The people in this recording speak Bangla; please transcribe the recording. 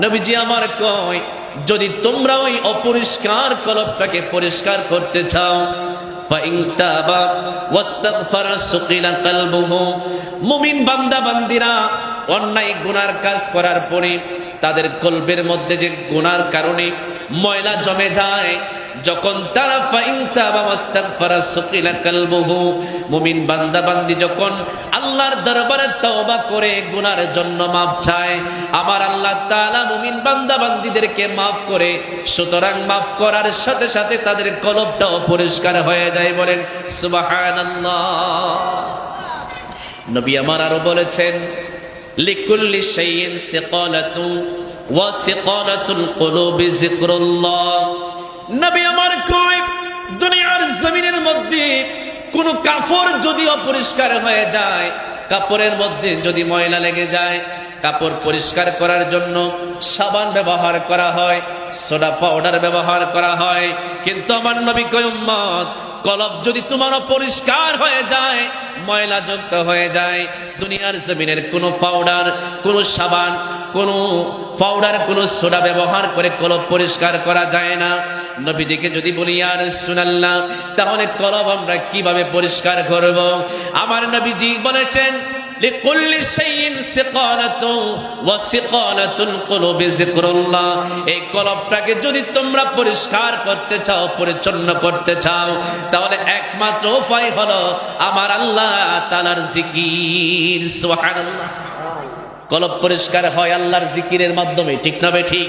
নবীজি আমার কয়, যদি তোমরা ওই অপরিষ্কার কলবটাকে পরিষ্কার করতে চাও, ফাইন তাবা ওয়াস্তাগফারা সুকিলা কলবুহু, মুমিন বান্দা বান্দিরা অন্যায় গুনার কাজ করার পরে তাদের কলবের মধ্যে যে গুনার কারণে ময়লা জমে যায়, যখন তারা ফাইন তাবা ওয়াস্তাগফারা সুকিলা কলবুহু, মুমিন বান্দা বান্দি যখন আল্লাহর দরবারে তওবা করে গুনার জন্য মাফ চায়, আমার আল্লাহ তাআলা মুমিন বান্দা বান্দীদেরকে মাফ করে। সুতরাং মাফ করার সাথে সাথে তাদের কলবটাও পরিষ্কার হয়ে যায়। বলেন সুবহানাল্লাহ। নবী আমার আরো বলেছেন, লিকুল্লি শাইইন সিকালাতুন ওয়া সিকালাতুল কুলুবি যিকরুল্লাহ। নবী আমার কয়, দুনিয়ার জমিনের মধ্যে কোন কাপড় যদি অপরিষ্কার হয়ে যায়, কাপড়ের মধ্যে যদি ময়লা লেগে যায়, কাপড় পরিষ্কার করার জন্য সাবান ব্যবহার করা হয়, সোডা পাউডার ব্যবহার করা হয়, কিন্তু আমার নবী কয়, উম্মত, কলব যদি তোমার অপরিষ্কার হয়ে যায়, ময়লা যুক্ত হয়ে যায়, দুনিয়ার জমিনের কোনো পাউডার, কোনো সাবান, কোনো পাউডার, কোনো সোডা ব্যবহার করে কলব পরিষ্কার করা যায় না। নবীজিকে যদি বলি ইয়া রাসূলুল্লাহ, তাহলে কলব আমরা কিভাবে পরিষ্কার করব? আমার নবীজি বলেছেন, লিকুল্লি শাইইন সিকালাতুন ওয়া সিকালাতুল কুলুবি যিকরুল্লাহ। এই কলবটাকে যদি তোমরা পরিষ্কার করতে চাও, পরিচ্ছন্ন করতে চাও, তাহলে একমাত্র উপায় হলো আমার আল্লাহ তাআলার জিকির। সুবহানাল্লাহ। কলব পরিষ্কার হয় আল্লাহর জিকিরের মাধ্যমে, ঠিক না বে ঠিক?